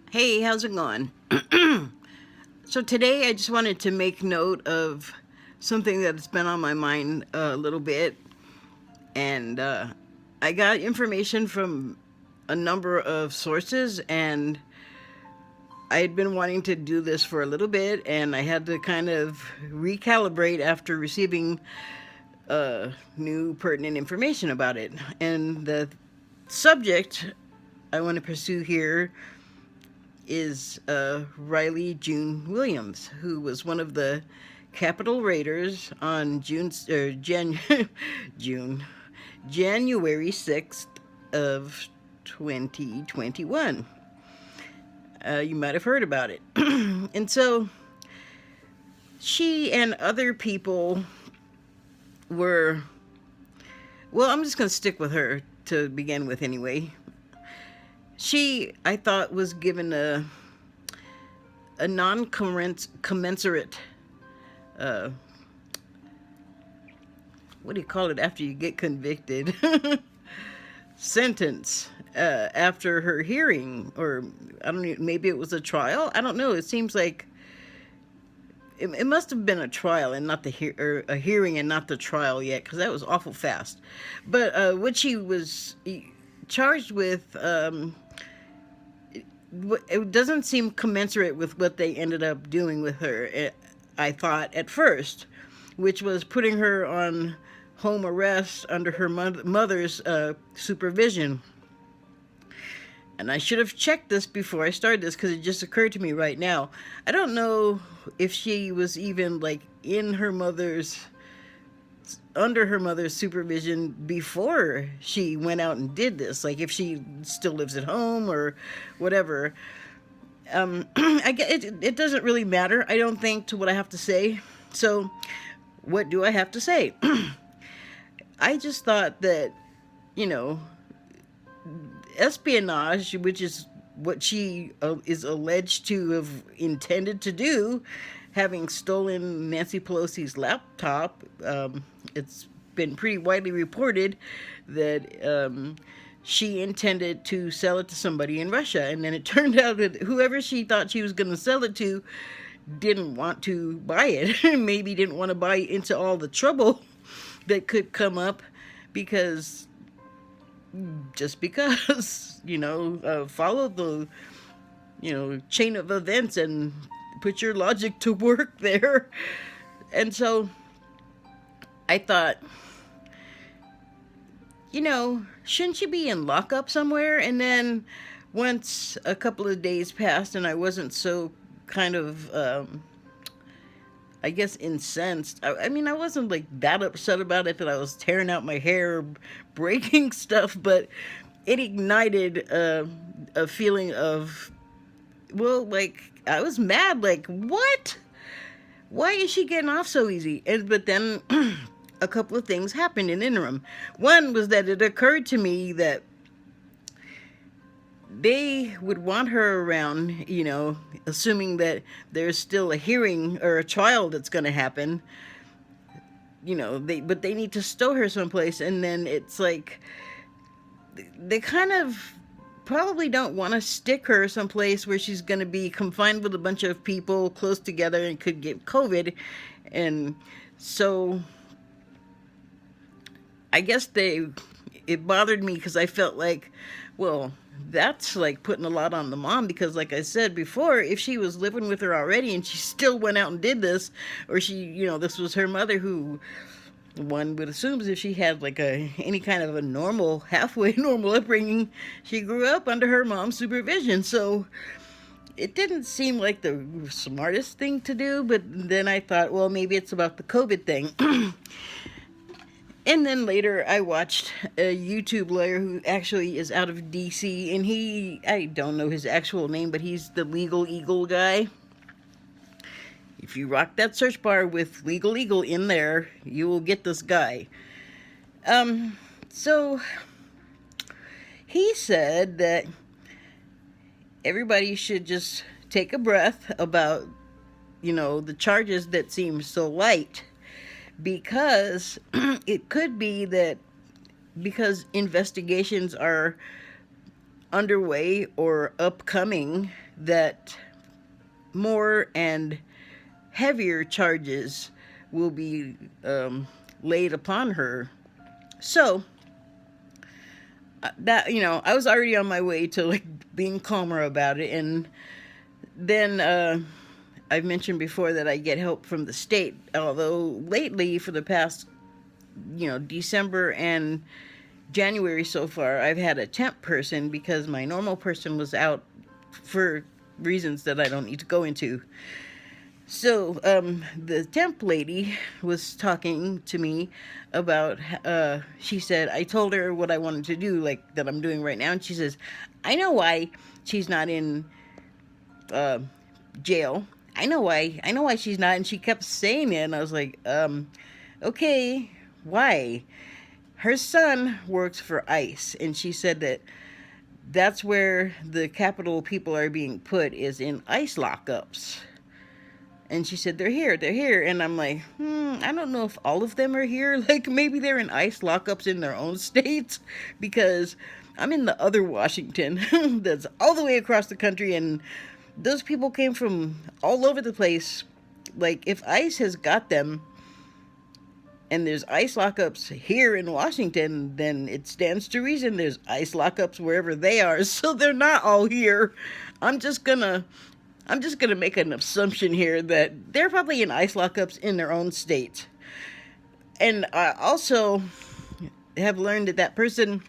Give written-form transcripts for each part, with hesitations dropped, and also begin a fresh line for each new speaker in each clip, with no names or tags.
Hey, how's it going? So today I just wanted to make note of something that's been on my mind a little bit, and I got information from a number of sources, and I had been wanting to do this for a little bit, and I had to kind of recalibrate after receiving new pertinent information about it. And the subject I want to pursue here is Riley June Williams, who was one of the Capitol Raiders on June January 6th of 2021. You might have heard about it. And so she and other people were, well, I'm just going to stick with her to begin with anyway. She, I thought, was given a non-commensurate, uh, what do you call it after you get convicted? Sentence after her hearing, or I don't know, maybe it was a trial. I don't know. It seems like it must have been a trial and not or a hearing and not the trial yet, because that was awful fast. But what she was charged with, it doesn't seem commensurate with what they ended up doing with her. I thought at first, which was putting her on home arrest under her mother's supervision. And I should have checked this before I started this, because it just occurred to me right now. I don't know if she was even like under her mother's supervision before she went out and did this, like if she still lives at home or whatever. I get it doesn't really matter, I don't think, to what I have to say. So what do I have to say? I just thought that, you know, espionage, which is what she is alleged to have intended to do, having stolen Nancy Pelosi's laptop. It's been pretty widely reported that she intended to sell it to somebody in Russia, and then it turned out that whoever she thought she was going to sell it to didn't want to buy it. Maybe didn't want to buy into all the trouble that could come up, because follow the chain of events and put your logic to work there. And so I thought, shouldn't you be in lockup somewhere? And then once a couple of days passed and I wasn't so kind of I guess incensed. I mean, I wasn't like that upset about it that I was tearing out my hair, breaking stuff, but it ignited a feeling of, well, like, I was mad. Like, what? Why is she getting off so easy? But then a couple of things happened in the interim. One was that it occurred to me that they would want her around, assuming that there's still a hearing or a trial that's going to happen. But they need to stow her someplace, and then it's like they kind of probably don't want to stick her someplace where she's going to be confined with a bunch of people close together and could get COVID. And so I guess it bothered me, because I felt like, well, that's like putting a lot on the mom, because like I said before, if she was living with her already and she still went out and did this, or this was her mother, who one would assume if she had like any kind of a halfway normal upbringing, she grew up under her mom's supervision. So it didn't seem like the smartest thing to do. But then I thought, well, maybe it's about the COVID thing. And then later I watched a YouTube lawyer who actually is out of DC, and I don't know his actual name, but he's the Legal Eagle guy. If you rock that search bar with Legal Eagle in there, you will get this guy. So he said that everybody should just take a breath about, the charges that seem so light, because it could be that because investigations are underway or upcoming, that more and heavier charges will be laid upon her. So that, I was already on my way to like being calmer about it, and then I've mentioned before that I get help from the state, although lately for the past December and January so far, I've had a temp person because my normal person was out for reasons that I don't need to go into. So the temp lady was talking to me about, she said, I told her what I wanted to do, like that I'm doing right now, and she says, I know why she's not in uh, jail. I know why she's not. And she kept saying it, and I was like, okay, why? Her son works for ICE, and she said that that's where the Capitol people are being put, is in ICE lockups. And she said, they're here. And I'm like, I don't know if all of them are here. Like, maybe they're in ICE lockups in their own states, because I'm in the other Washington that's all the way across the country, and those people came from all over the place. Like, if ICE has got them, and there's ICE lockups here in Washington, then it stands to reason there's ICE lockups wherever they are. So they're not all here. I'm just gonna make an assumption here that they're probably in ICE lockups in their own state. And I also have learned that person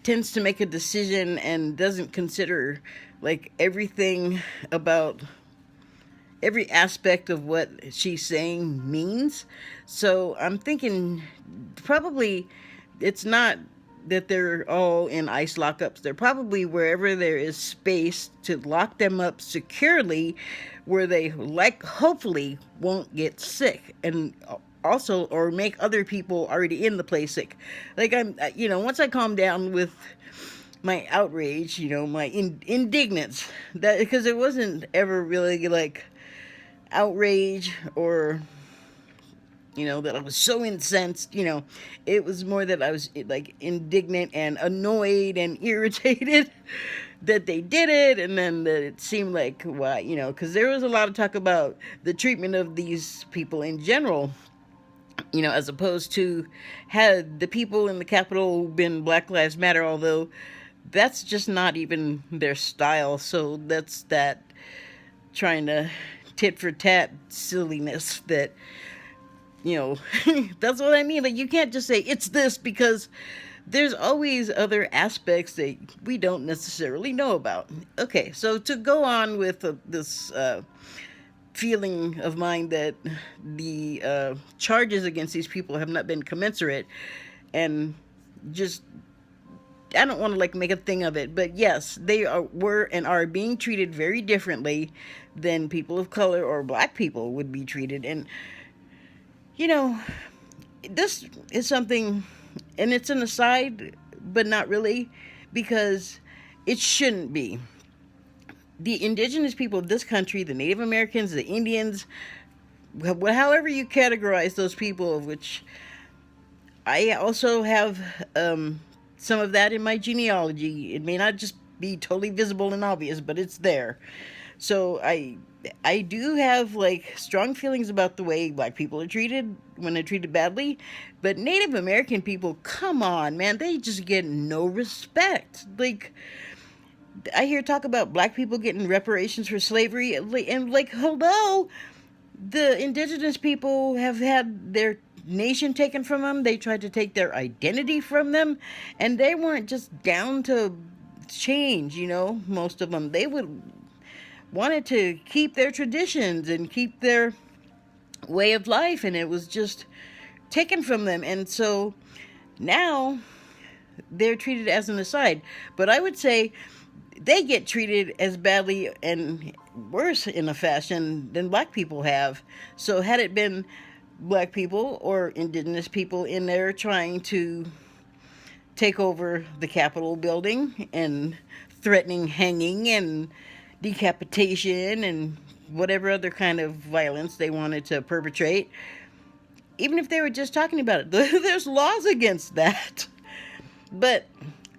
tends to make a decision and doesn't consider like everything about every aspect of what she's saying means. So I'm thinking probably it's not that they're all in ICE lockups. They're probably wherever there is space to lock them up securely, where they hopefully won't get sick, and also, or make other people already in the place sick. Like, once I calm down with my outrage, my indignance, that, because it wasn't ever really like outrage or that I was so incensed. It was more that I was like indignant and annoyed and irritated that they did it, and then that it seemed like, why, because there was a lot of talk about the treatment of these people in general, as opposed to, had the people in the Capitol been Black Lives Matter, although that's just not even their style. So that's that trying to tit for tat silliness that, that's what I mean. Like, you can't just say it's this, because there's always other aspects that we don't necessarily know about. Okay, so to go on with this feeling of mine that the charges against these people have not been commensurate, and just, I don't want to like make a thing of it, but yes, they were and are being treated very differently than people of color or black people would be treated. And this is something, and it's an aside, but not really, because it shouldn't be. The indigenous people of this country, the Native Americans, the Indians, however you categorize those people, of which I also have some of that in my genealogy. It may not just be totally visible and obvious, but it's there. So I do have like strong feelings about the way black people are treated when they're treated badly, but Native American people, come on, man, they just get no respect. Like, I hear talk about black people getting reparations for slavery, and like, hello, the indigenous people have had their nation taken from them. They tried to take their identity from them, and they weren't just down to change. Most of them, they wanted to keep their traditions and keep their way of life, and it was just taken from them. And so now they're treated as an aside. But I would say they get treated as badly and worse in a fashion than black people have. So had it been black people or indigenous people in there trying to take over the Capitol building and threatening hanging and decapitation and whatever other kind of violence they wanted to perpetrate, even if they were just talking about it, there's laws against that. But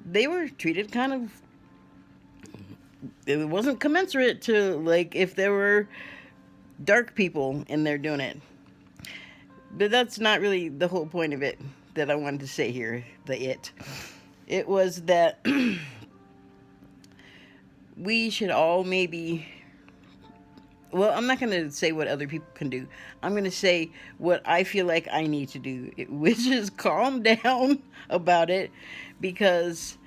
they were treated kind of it wasn't commensurate to, like, if there were dark people in there doing it. But that's not really the whole point of it that I wanted to say here. It was that we should all maybe, well, I'm not going to say what other people can do. I'm going to say what I feel like I need to do, which is calm down about it. Because,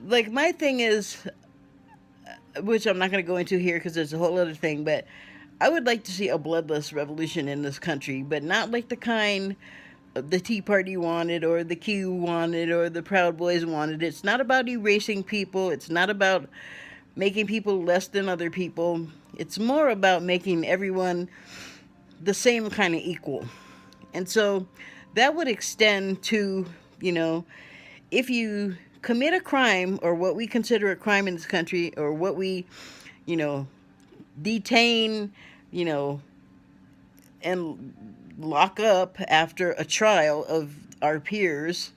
like, my thing is, which I'm not going to go into here because there's a whole other thing, but I would like to see a bloodless revolution in this country, but not like the kind the Tea Party wanted, or the Q wanted, or the Proud Boys wanted. It's not about erasing people. It's not about making people less than other people. It's more about making everyone the same kind of equal. And so that would extend to, you know, if you commit a crime, or what we consider a crime in this country, or what we, you know, detain, you know, and lock up after a trial of our peers,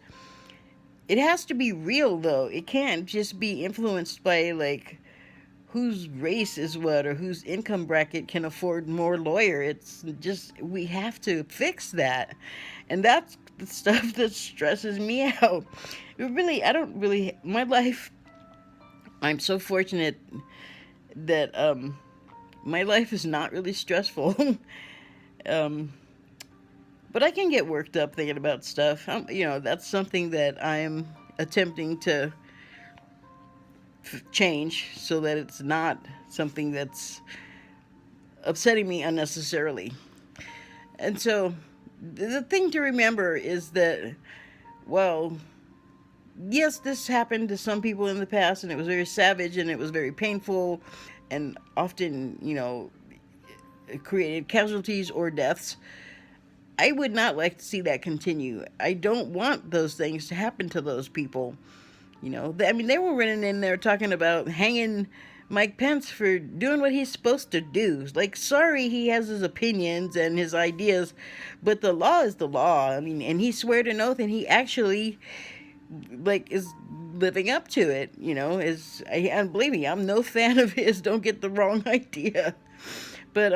it has to be real, though. It can't just be influenced by, like, whose race is what, or whose income bracket can afford more lawyer. It's just, we have to fix that. And that's the stuff that stresses me out. It really, I don't really, my life, I'm so fortunate that my life is not really stressful. um, but I can get worked up thinking about stuff. You know, that's something that I'm attempting to change, so that it's not something that's upsetting me unnecessarily. And so the thing to remember is that, well, yes, this happened to some people in the past, and it was very savage, and it was very painful, and often, you know, it created casualties or deaths. I would not like to see that continue. I don't want those things to happen to those people. You know, I mean, they were running in there talking about hanging Mike Pence for doing what he's supposed to do. Like, sorry, he has his opinions and his ideas, but the law is the law. I mean, and he swore an oath, and he actually, like, is living up to it. You know, and believe me, I'm no fan of his. Don't get the wrong idea, but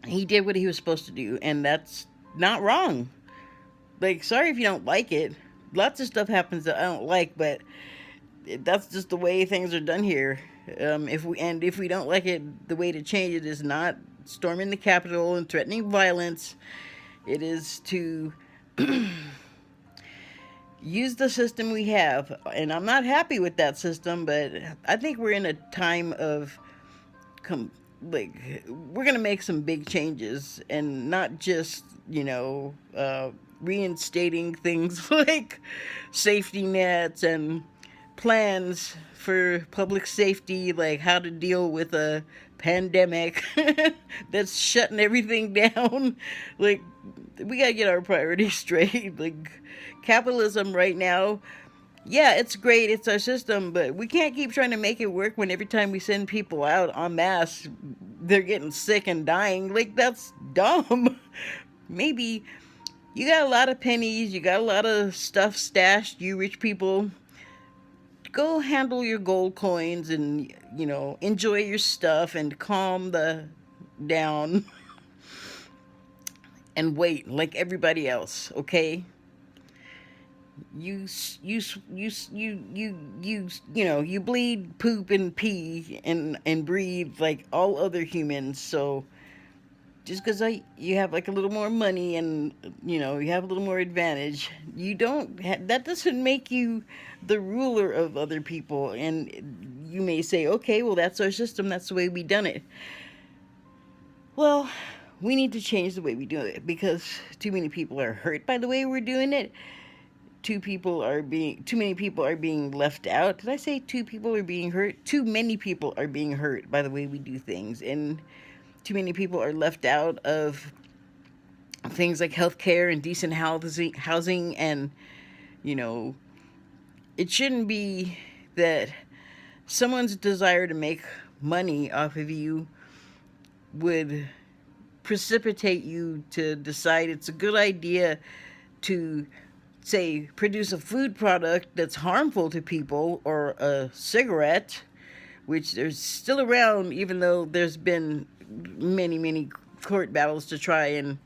he did what he was supposed to do, and that's not wrong. Like, sorry if you don't like it. Lots of stuff happens that I don't like, but that's just the way things are done here. If we don't like it, the way to change it is not storming the Capitol and threatening violence. It is to use the system we have. And I'm not happy with that system, but I think we're in a time of like, we're gonna make some big changes, and not just, you know, reinstating things like safety nets and plans for public safety, like how to deal with a pandemic that's shutting everything down. Like, we gotta get our priorities straight. Like, capitalism right now, yeah, it's great, it's our system, but we can't keep trying to make it work when every time we send people out en masse, they're getting sick and dying. Like, that's dumb. Maybe you got a lot of pennies, you got a lot of stuff stashed, you rich people. Go handle your gold coins and, you know, enjoy your stuff and calm the down and wait like everybody else, okay? You know, you bleed, poop, and pee, and breathe like all other humans. So just because you have like a little more money, and, you know, you have a little more advantage, you don't that doesn't make you the ruler of other people. And you may say, okay, well, that's our system, that's the way we done it. Well, we need to change the way we do it, because too many people are hurt by the way we're doing it. Too many people are being left out. Did I say two people are being hurt? Too many people are being hurt by the way we do things, and too many people are left out of things like healthcare and decent housing, and, you know, it shouldn't be that someone's desire to make money off of you would precipitate you to decide it's a good idea to say, produce a food product that's harmful to people, or a cigarette, which there's still around, even though there's been many, many court battles to try and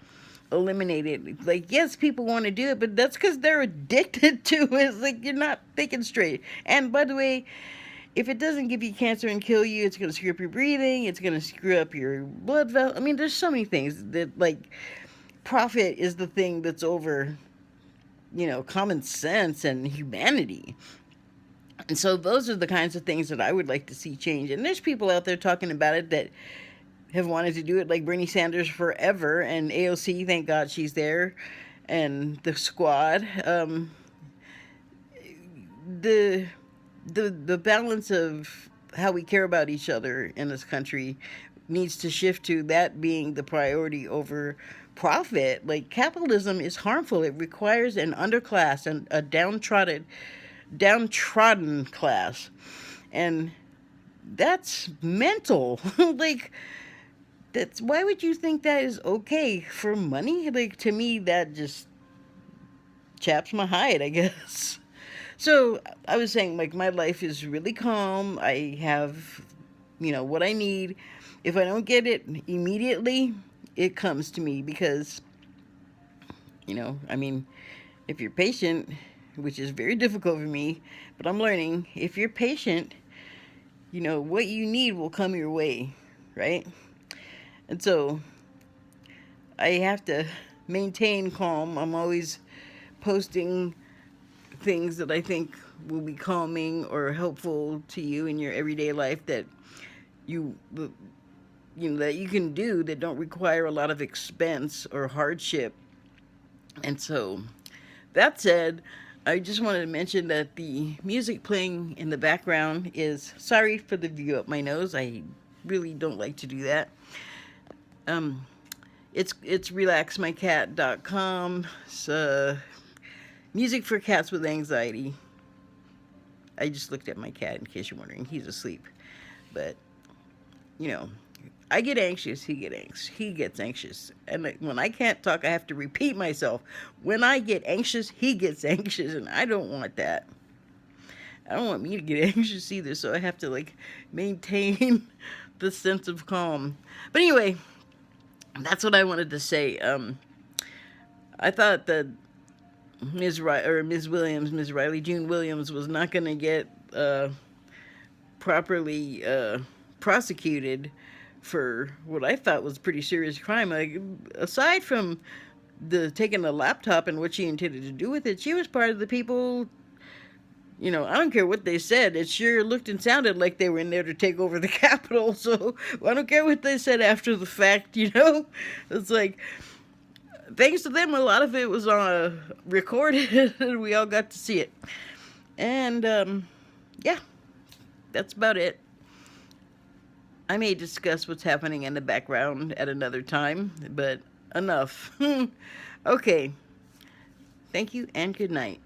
eliminate it. Like, yes, people want to do it, but that's because they're addicted to it. It's like you're not thinking straight. And by the way, if it doesn't give you cancer and kill you, it's going to screw up your breathing. It's going to screw up your blood vessel. I mean, there's so many things that, like, profit is the thing that's over, common sense and humanity. And so those are the kinds of things that I would like to see change. And there's people out there talking about it that have wanted to do it, like Bernie Sanders forever, and AOC, thank God she's there, and the squad. The balance of how we care about each other in this country needs to shift to that being the priority over profit. Like, capitalism is harmful. It requires an underclass and a downtrodden class, and that's mental. Like, that's, why would you think that is okay for money? Like, to me, that just chaps my hide, I guess. So I was saying, like, my life is really calm. I have, what I need. If I don't get it immediately, it comes to me because, if you're patient, which is very difficult for me, but I'm learning, if you're patient, what you need will come your way, right? And so I have to maintain calm. I'm always posting things that I think will be calming or helpful to you in your everyday life that that you can do, that don't require a lot of expense or hardship. And so, that said, I just wanted to mention that the music playing in the background is, sorry for the view up my nose, I really don't like to do that. It's relaxmycat.com. It's music for cats with anxiety. I just looked at my cat, in case you're wondering. He's asleep. But, I get anxious, he gets anxious. And when I can't talk, I have to repeat myself. When I get anxious, he gets anxious, and I don't want that. I don't want me to get anxious either, so I have to, like, maintain the sense of calm. But anyway, that's what I wanted to say. I thought that Ms. Riley June Williams was not going to get properly prosecuted for what I thought was pretty serious crime. Like, aside from the taking the laptop and what she intended to do with it, she was part of the people. I don't care what they said. It sure looked and sounded like they were in there to take over the Capitol. So I don't care what they said after the fact. It's like, thanks to them, a lot of it was recorded, and we all got to see it. And yeah, that's about it. I may discuss what's happening in the background at another time, but enough. Okay. Thank you and good night.